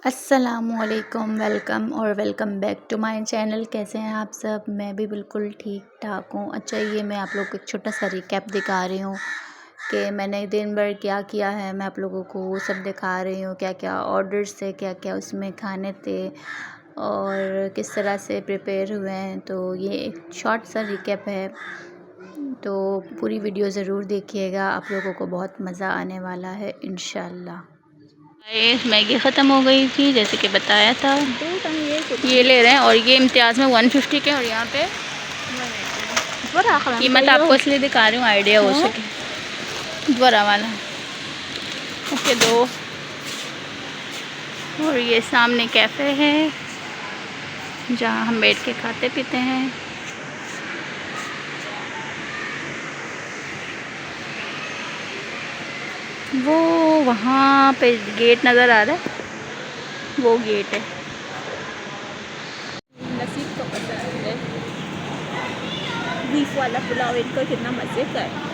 अस्सलामुअलैकुम welcome back to my channel. कैसे हैं आप सब? मैं भी बिल्कुल ठीक ठाक हूँ। अच्छा, ये मैं आप लोगों को एक छोटा सा रिकैप दिखा रही हूँ कि मैंने दिन भर क्या किया है। मैं आप लोगों को वो सब दिखा रही हूँ, क्या क्या ऑर्डर्स थे, क्या क्या उसमें खाने थे और किस तरह से प्रिपेयर हुए हैं। तो ये एक शॉर्ट सा रिकैप है, तो पूरी वीडियो ज़रूर देखिएगा, आप लोगों को बहुत मज़ा आने वाला है इंशाल्लाह। मैगी ख़त्म हो गई थी जैसे कि बताया था। ये ले रहे हैं और ये इम्तियाज़ में 150 के, और यहाँ पे कीमत आपको इसलिए दिखा रही हूँ, आइडिया हो सके। बड़ा वाला ओके दो। और ये सामने कैफ़े है जहाँ हम बैठ के खाते पीते हैं। वो वहाँ पे गेट नज़र आ रहा है, वो गेट है। नसीब को पता है बीफ वाला पुलाव इनका कितना मज़े का है।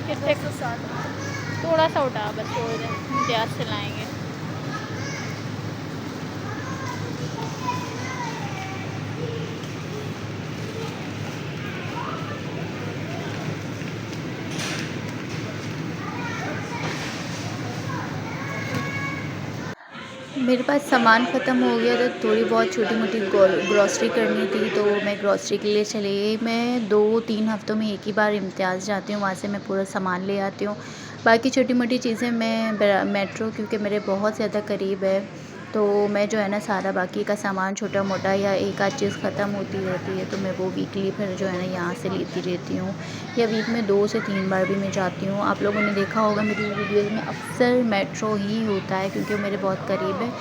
कितने थोड़ा सा उठा बस, छोड़ दें, इम्तियाज़ से लाएँगे। मेरे पास सामान ख़त्म हो गया, तो थोड़ी बहुत छोटी मोटी ग्रॉसरी करनी थी, तो मैं ग्रॉसरी के लिए चली गई। मैं 2-3 हफ़्तों में एक ही बार इम्तियाज़ जाती हूँ, वहाँ से मैं पूरा सामान ले आती हूँ। बाकी छोटी मोटी चीज़ें मैं मेट्रो, क्योंकि मेरे बहुत ज़्यादा करीब है, तो मैं जो है ना सारा बाकी का सामान छोटा मोटा या एक आध चीज़ ख़त्म होती रहती है, तो मैं वो वीकली फिर जो है ना यहाँ से लेती रहती हूँ, या वीक में 2 से 3 बार भी मैं जाती हूँ। आप लोगों ने देखा होगा मेरी वीडियोज़ में अक्सर मेट्रो ही होता है, क्योंकि वो मेरे बहुत करीब है,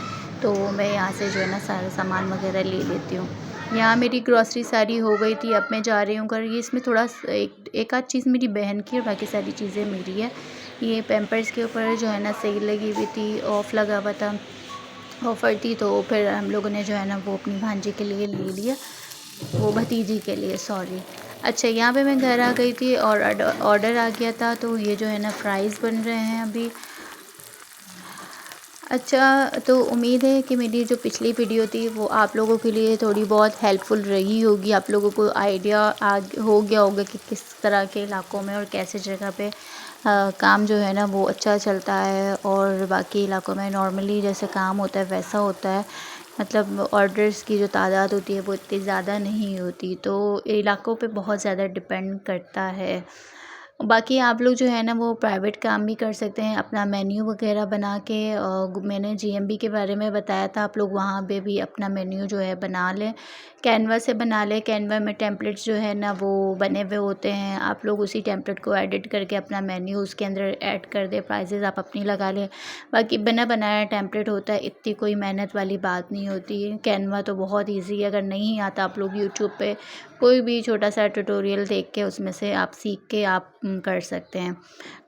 तो मैं यहाँ से जो है ना सारा सामान वगैरह ले लेती हूँ। यहाँ मेरी ग्रॉसरी सारी हो गई थी, अब मैं जा रही हूँ घर। ये इसमें थोड़ा एक आध चीज़ मेरी बहन की और बाकी सारी चीज़ें मेरी है। ये पैम्पर्स के ऊपर जो है ना सेल लगी हुई थी, ऑफ़ लगा हुआ था, ऑफ़र थी, तो फिर हम लोगों ने जो है ना वो अपनी भांजी के लिए ले लिया, वो भतीजी के लिए, सॉरी। अच्छा, यहाँ पे मैं घर आ गई थी और ऑर्डर आ गया था, तो ये जो है ना फ्राइज़ बन रहे हैं अभी। अच्छा, तो उम्मीद है कि मेरी जो पिछली वीडियो थी वो आप लोगों के लिए थोड़ी बहुत हेल्पफुल रही होगी। आप लोगों को आइडिया हो गया होगा कि किस तरह के इलाकों में और कैसे जगह पे काम जो है ना वो अच्छा चलता है, और बाकी इलाकों में नॉर्मली जैसे काम होता है वैसा होता है। मतलब ऑर्डर्स की जो तादाद होती है वो इतनी ज़्यादा नहीं होती, तो इलाकों पे बहुत ज़्यादा डिपेंड करता है। बाकी आप लोग जो है ना वो प्राइवेट काम भी कर सकते हैं, अपना मेन्यू वगैरह बना के। मैंने जीएमबी के बारे में बताया था, आप लोग वहाँ पे भी अपना मेन्यू जो है बना लें, कैनवा से बना लें। कैनवा में टेम्पलेट्स जो है ना वो बने हुए होते हैं, आप लोग उसी टेम्पलेट को एडिट करके अपना मेन्यू उसके अंदर ऐड कर दें, प्राइजेज़ आप अपनी लगा लें। बाकी बना बनाया टेम्पलेट होता है, इतनी कोई मेहनत वाली बात नहीं होती है। कैनवा तो बहुत ईज़ी है, अगर नहीं आता आप लोग यूट्यूब पे कोई भी छोटा सा ट्यूटोरियल देख के उसमें से आप सीख के आप कर सकते हैं।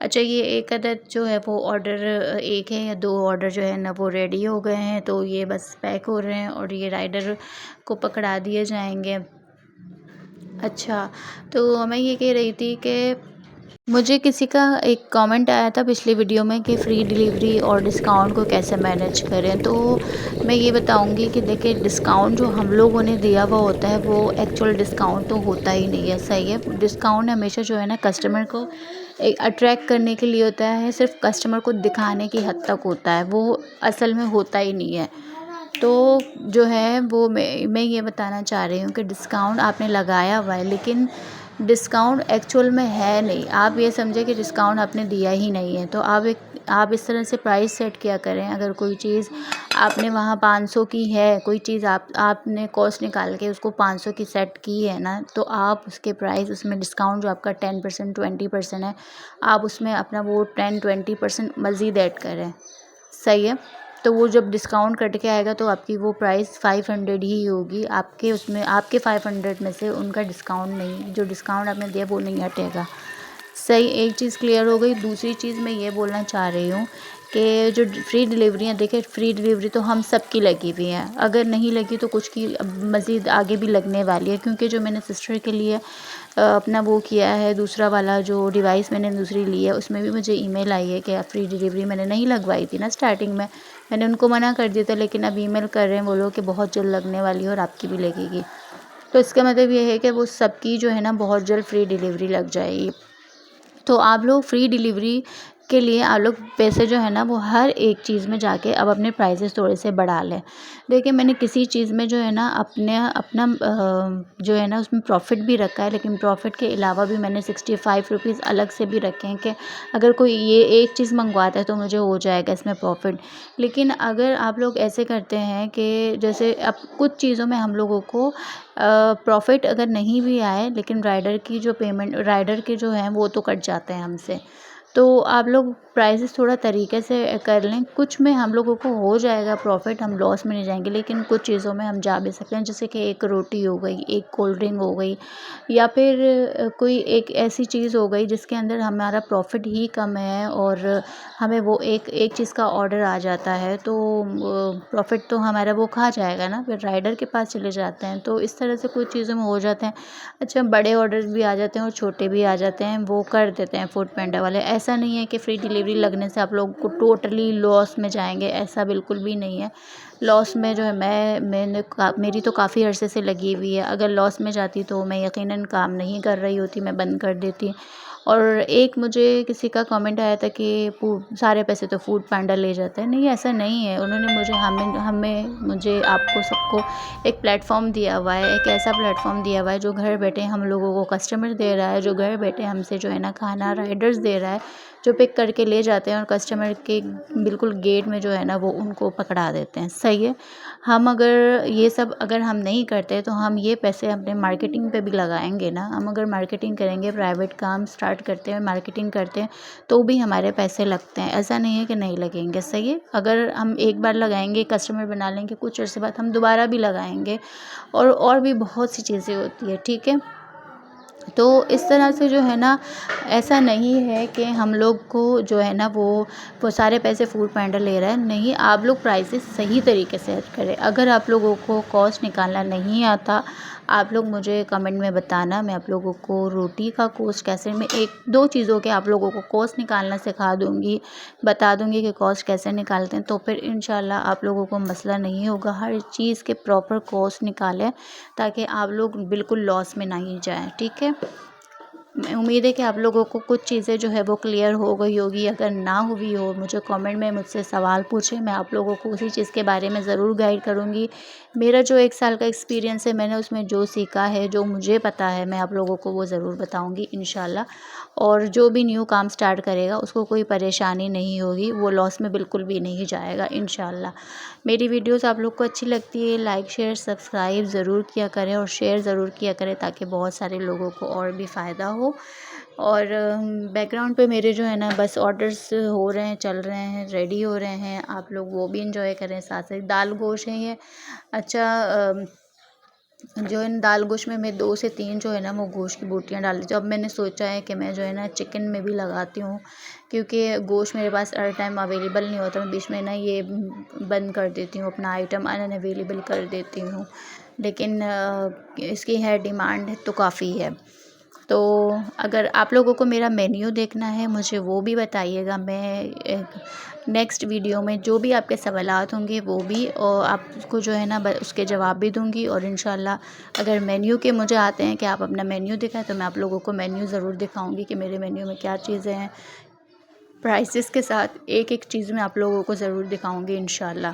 अच्छा, ये एक अदद जो है वो ऑर्डर, एक है या 2 ऑर्डर जो है ना वो रेडी हो गए हैं, तो ये बस पैक हो रहे हैं और ये राइडर को पकड़ा दिए जाएंगे। अच्छा, तो मैं ये कह रही थी कि मुझे किसी का एक कमेंट आया था पिछली वीडियो में कि फ़्री डिलीवरी और डिस्काउंट को कैसे मैनेज करें। तो मैं ये बताऊंगी कि देखिए, डिस्काउंट जो हम लोगों ने दिया हुआ होता है वो एक्चुअल डिस्काउंट तो होता ही नहीं है, सही है। डिस्काउंट हमेशा जो है ना कस्टमर को एक अट्रैक्ट करने के लिए होता है, सिर्फ कस्टमर को दिखाने की हद तक होता है, वो असल में होता ही नहीं है। तो जो है वो मैं ये बताना चाह रही हूँ कि डिस्काउंट आपने लगाया हुआ है, लेकिन डिस्काउंट एक्चुअल में है नहीं। आप ये समझे कि डिस्काउंट आपने दिया ही नहीं है, तो आप इस तरह से प्राइस सेट किया करें। अगर कोई चीज़ आपने वहाँ 500 की है कोई चीज़, आपने कॉस्ट निकाल के उसको 500 की सेट की है ना, तो आप उसके प्राइस, उसमें डिस्काउंट जो आपका 10% 20% है, आप उसमें अपना वो 10-20% मज़ीद ऐड करें। सही है। तो वो जब डिस्काउंट कट के आएगा तो आपकी वो प्राइस 500 ही होगी, आपके उसमें आपके 500 में से उनका डिस्काउंट नहीं, जो डिस्काउंट आपने दिया वो नहीं हटेगा। सही, एक चीज़ क्लियर हो गई। दूसरी चीज़ मैं ये बोलना चाह रही हूँ कि जो फ्री डिलीवरी देखिए, फ्री डिलीवरी तो हम सब की लगी हुई है, अगर नहीं लगी तो कुछ की मज़ीद आगे भी लगने वाली है, क्योंकि जो मैंने सिस्टर के लिए अपना वो किया है, दूसरा वाला जो डिवाइस मैंने दूसरी ली है, उसमें भी मुझे ईमेल आई है कि फ्री डिलीवरी मैंने नहीं लगवाई थी ना स्टार्टिंग में, मैंने उनको मना कर दिया था, लेकिन अब ईमेल कर रहे हैं वो लोग कि बहुत जल्द लगने वाली है और आपकी भी लगेगी। तो इसका मतलब ये है कि वो सबकी जो है ना बहुत जल्द फ्री डिलीवरी लग जाएगी। तो आप लोग फ्री डिलीवरी के लिए आप लोग पैसे जो है ना वो हर एक चीज़ में जाके अब अपने प्राइसेस थोड़े से बढ़ा लें। देखिए, मैंने किसी चीज़ में जो है ना अपना जो है ना उसमें प्रॉफ़िट भी रखा है, लेकिन प्रॉफ़िट के अलावा भी मैंने 65 रुपीज़ अलग से भी रखे हैं कि अगर कोई ये एक चीज़ मंगवाता है तो मुझे हो जाएगा इसमें प्रॉफ़िट। लेकिन अगर आप लोग ऐसे करते हैं कि जैसे अब कुछ चीज़ों में हम लोगों को प्रॉफ़िट अगर नहीं भी आए, लेकिन राइडर के जो हैं वो तो कट जाते हैं हमसे। तो आप लोग प्राइसेस थोड़ा तरीके से कर लें, कुछ में हम लोगों को हो जाएगा प्रॉफ़िट, हम लॉस में नहीं जाएंगे, लेकिन कुछ चीज़ों में हम जा भी सकते हैं, जैसे कि एक रोटी हो गई, एक कोल्ड ड्रिंक हो गई, या फिर कोई एक ऐसी चीज़ हो गई जिसके अंदर हमारा प्रॉफ़िट ही कम है और हमें वो एक एक चीज़ का ऑर्डर आ जाता है, तो प्रॉफ़िट तो हमारा वो खा जाएगा ना, फिर राइडर के पास चले जाते हैं। तो इस तरह से कुछ चीज़ों में हो जाते हैं। अच्छा, बड़े ऑर्डर्स भी आ जाते हैं और छोटे भी आ जाते हैं, वो कर देते हैं फूड पांडा वाले। ऐसा नहीं है कि फ्री डिलीवरी लगने से आप लोग को टोटली लॉस में जाएंगे, ऐसा बिल्कुल भी नहीं है। लॉस में जो है मेरी तो काफ़ी अरसे से लगी हुई है, अगर लॉस में जाती तो मैं यकीनन काम नहीं कर रही होती, मैं बंद कर देती। और एक मुझे किसी का कमेंट आया था कि सारे पैसे तो फूड पांडा ले जाता है। नहीं, ऐसा नहीं है। उन्होंने मुझे आपको सबको एक प्लेटफॉर्म दिया हुआ है, एक ऐसा प्लेटफॉर्म दिया हुआ है जो घर बैठे हम लोगों को कस्टमर दे रहा है, जो घर बैठे हमसे जो है ना खाना राइडर्स दे रहा है, जो पिक करके ले जाते हैं और कस्टमर के बिल्कुल गेट में जो है ना वो उनको पकड़ा देते हैं। सही है। हम अगर ये सब अगर हम नहीं करते तो हम ये पैसे अपने मार्केटिंग पे भी लगाएंगे ना। हम अगर मार्केटिंग करेंगे, प्राइवेट काम स्टार्ट करते हैं, मार्केटिंग करते हैं, तो भी हमारे पैसे लगते हैं, ऐसा नहीं है कि नहीं लगेंगे। सही है। अगर हम एक बार लगाएंगे, कस्टमर बना लेंगे, कुछ अर्से बाद हम दोबारा भी लगाएंगे, और भी बहुत सी चीज़ें होती है। ठीक है। तो इस तरह से जो है ना, ऐसा नहीं है कि हम लोग को जो है ना वो सारे पैसे फूड पांडा ले रहा है। नहीं, आप लोग प्राइसेस सही तरीके से सेट करें। अगर आप लोगों को कॉस्ट निकालना नहीं आता, आप लोग मुझे कमेंट में बताना, मैं आप लोगों को रोटी का कॉस्ट कैसे, मैं 1-2 चीज़ों के आप लोगों को कॉस्ट निकालना सिखा दूँगी, बता दूँगी कि कॉस्ट कैसे निकालते हैं, तो फिर इंशाल्लाह आप लोगों को मसला नहीं होगा। हर चीज़ के प्रॉपर कॉस्ट निकालें ताकि आप लोग बिल्कुल लॉस में नहीं जाएँ। ठीक है। मैं उम्मीद है कि आप लोगों को कुछ चीज़ें जो है वो क्लियर हो गई होगी। अगर ना हुई हो, मुझे कमेंट में मुझसे सवाल पूछें, मैं आप लोगों को उसी चीज़ के बारे में ज़रूर गाइड करूँगी। मेरा जो 1 साल का एक्सपीरियंस है, मैंने उसमें जो सीखा है, जो मुझे पता है, मैं आप लोगों को वो ज़रूर बताऊँगी इंशाल्लाह। और जो भी न्यू काम स्टार्ट करेगा उसको कोई परेशानी नहीं होगी, वो लॉस में बिल्कुल भी नहीं जाएगा इंशाल्लाह। मेरी वीडियोस आप लोग को अच्छी लगती है, लाइक शेयर सब्सक्राइब ज़रूर किया करें और शेयर ज़रूर किया करें, ताकि बहुत सारे लोगों को और भी फ़ायदा हो। और बैकग्राउंड पे मेरे जो है ना बस ऑर्डर्स हो रहे हैं, चल रहे हैं, रेडी हो रहे हैं, आप लोग वो भी इंजॉय करें। साथ साथ दाल गोश है ये। अच्छा, जो इन दाल गोश्त में मैं 2 से 3 जो है ना वो गोश्त की बोटियाँ डाल देती हूँ। अब मैंने सोचा है कि मैं जो है ना चिकन में भी लगाती हूँ, क्योंकि गोश्त मेरे पास हर टाइम अवेलेबल नहीं होता। मैं बीच में ना ये बंद कर देती हूँ, अपना आइटम अनअवेलेबल कर देती हूँ, लेकिन इसकी है डिमांड तो काफ़ी है। तो अगर आप लोगों को मेरा मेन्यू देखना है, मुझे वो भी बताइएगा। मैं नेक्स्ट वीडियो में जो भी आपके सवालात होंगे वो भी और आपको जो है ना उसके जवाब भी दूंगी। और इंशाल्लाह अगर मेन्यू के मुझे आते हैं कि आप अपना मेन्यू दिखाएं, तो मैं आप लोगों को मेन्यू ज़रूर दिखाऊंगी कि मेरे मेन्यू में क्या चीज़ें हैं। प्राइसेस के साथ एक एक चीज़ मैं आप लोगों को ज़रूर दिखाऊंगी इंशाल्लाह।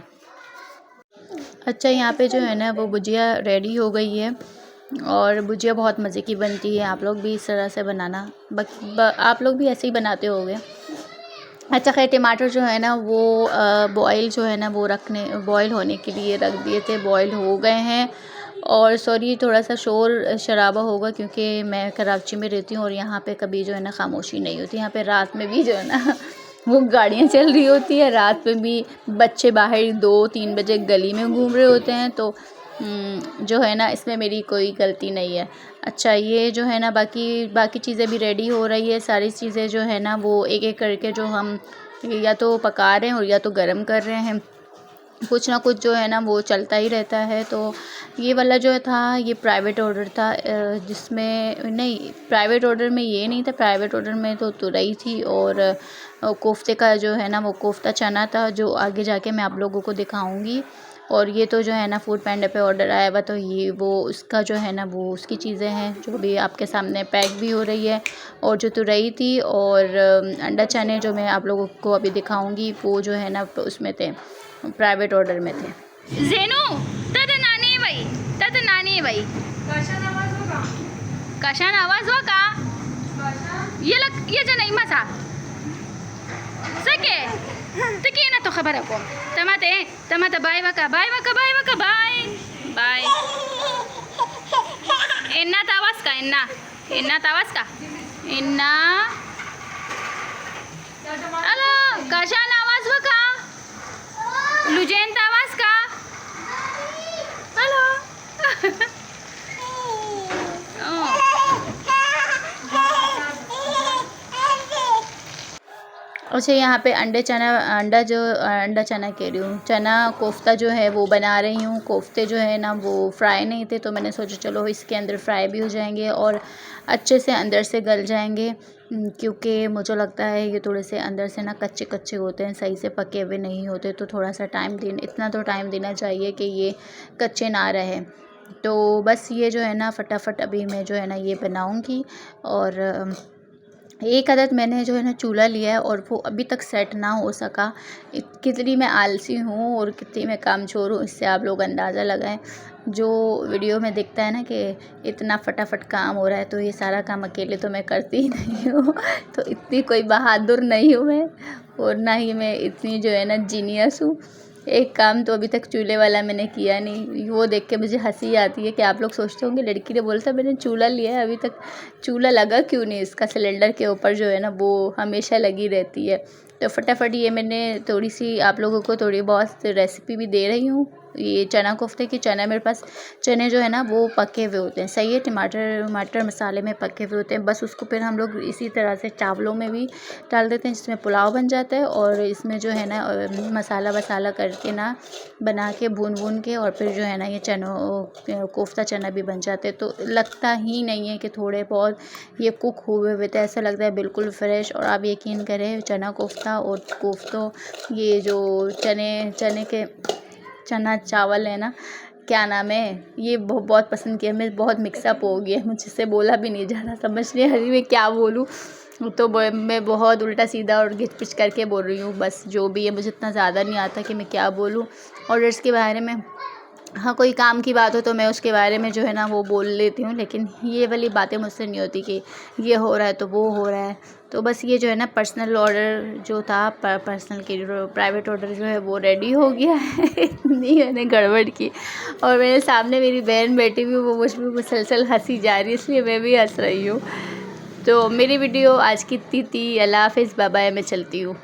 अच्छा, यहाँ पे जो है ना वो भुजिया रेडी हो गई है, और भुजिया बहुत मज़े की बनती है। आप लोग भी इस तरह से बनाना, आप लोग भी ऐसे ही बनाते होगे। अच्छा खैर टमाटर जो है ना वो बॉयल जो है ना वो बॉयल होने के लिए रख दिए थे, बॉयल हो गए हैं। और सॉरी थोड़ा सा शोर शराबा होगा क्योंकि मैं कराची में रहती हूँ और यहाँ पे कभी जो है ना खामोशी नहीं होती। यहाँ पे रात में भी जो है ना वो गाड़ियाँ चल रही होती है, रात में भी बच्चे बाहर 2-3 बजे गली में घूम रहे होते हैं। तो जो है ना इसमें मेरी कोई गलती नहीं है। अच्छा ये जो है ना बाकी बाकी चीज़ें भी रेडी हो रही है, सारी चीज़ें जो है ना वो एक एक करके जो हम या तो पका रहे हैं और या तो गरम कर रहे हैं, कुछ ना कुछ जो है ना वो चलता ही रहता है। तो ये वाला जो था ये प्राइवेट ऑर्डर था, जिसमें नहीं प्राइवेट ऑर्डर में ये नहीं था, प्राइवेट ऑर्डर में तो तुरई थी और कोफ्ते का जो है ना वो कोफ्ता चना था, जो आगे जाके मैं आप लोगों को दिखाऊंगी। और ये तो जो है ना फूड पांडा पे ऑर्डर आया हुआ, तो ये वो उसका जो है ना वो उसकी चीज़ें हैं जो भी आपके सामने पैक भी हो रही है। और जो तुरई थी और अंडा चने जो मैं आप लोगों को अभी दिखाऊंगी वो जो है ना उसमें थे, प्राइवेट ऑर्डर में थे। जेनू तद नानी बाई कशान आवाज हो का ये जो नहीं मसा सके तकी ना तो खबर को तमाते बाय वका बाय बाय इन्ना तावास का इन्ना अलो कशान आवाज वका लुजेन तावास का हेलो अच्छा यहाँ पे अंडा चना कह रही हूँ, चना कोफ्ता जो है वो बना रही हूँ। कोफ्ते जो है ना वो फ्राई नहीं थे, तो मैंने सोचा चलो इसके अंदर फ्राई भी हो जाएंगे और अच्छे से अंदर से गल जाएंगे, क्योंकि मुझे लगता है ये थोड़े से अंदर से ना कच्चे कच्चे होते हैं, सही से पके हुए नहीं होते। तो थोड़ा सा इतना तो टाइम देना चाहिए कि ये कच्चे ना रहे। तो बस ये जो है ना फटाफट अभी मैं जो है ना ये बनाऊँगी। और एक आदत मैंने जो है ना चूल्हा लिया है और वो अभी तक सेट ना हो सका। कितनी मैं आलसी हूँ और कितनी मैं कामचोर हूँ, इससे आप लोग अंदाज़ा लगाएं। जो वीडियो में दिखता है ना कि इतना फटाफट काम हो रहा है, तो ये सारा काम अकेले तो मैं करती ही नहीं हूँ। तो इतनी कोई बहादुर नहीं हूँ मैं, और ना ही मैं इतनी जो है ना जीनियस हूँ। एक काम तो अभी तक चूल्हे वाला मैंने किया नहीं, वो देख के मुझे हंसी आती है कि आप लोग सोचते होंगे लड़की ने बोलता मैंने चूल्हा लिया है, अभी तक चूल्हा लगा क्यों नहीं इसका। सिलेंडर के ऊपर जो है ना वो हमेशा लगी रहती है। तो फटाफट ये मैंने थोड़ी सी आप लोगों को थोड़ी बहुत रेसिपी भी दे रही हूँ। ये चना कोफ्ते की चना मेरे पास चने जो है ना वो पके हुए होते हैं, सही है, टमाटर मसाले में पके हुए होते हैं। बस उसको फिर हम लोग इसी तरह से चावलों में भी डाल देते हैं, जिसमें पुलाव बन जाता है। और इसमें जो है ना मसाला वसाला करके ना बना के भून के और फिर जो है ना ये कोफ्ता चना भी बन जाते हैं। तो लगता ही नहीं है कि थोड़े बहुत ये कुक हुए हुए थे, ऐसा लगता है बिल्कुल फ्रेश। और आप यकीन करें चना कोफ्ता और कोफ्तों ये जो चने के चना चावल है ना, क्या नाम है, ये बहुत पसंद किया। मैं बहुत मिक्सअप हो गया, मुझसे बोला भी नहीं जा रहा, समझ नहीं आ रही मैं क्या बोलूँ। तो मैं बहुत उल्टा सीधा और घिच पिच करके बोल रही हूँ। बस जो भी है मुझे इतना ज़्यादा नहीं आता कि मैं क्या बोलूँ। और इसके बारे में हाँ कोई काम की बात हो तो मैं उसके बारे में जो है ना वो बोल लेती हूँ, लेकिन ये वाली बातें मुझसे नहीं होती कि ये हो रहा है तो वो हो रहा है। तो बस ये जो है ना पर्सनल ऑर्डर जो था, पर्सनल की प्राइवेट ऑर्डर जो है वो रेडी हो गया है। इतनी मैंने गड़बड़ की और मेरे सामने मेरी बहन बैठी हुई, वो मुझ पर मुसलसल हंसी जा रही है, इसलिए मैं भी हंस रही हूँ। तो मेरी वीडियो आज की इतनी थी। अल्लाह हाफ़िज़, बाय बाय, मैं चलती हूँ।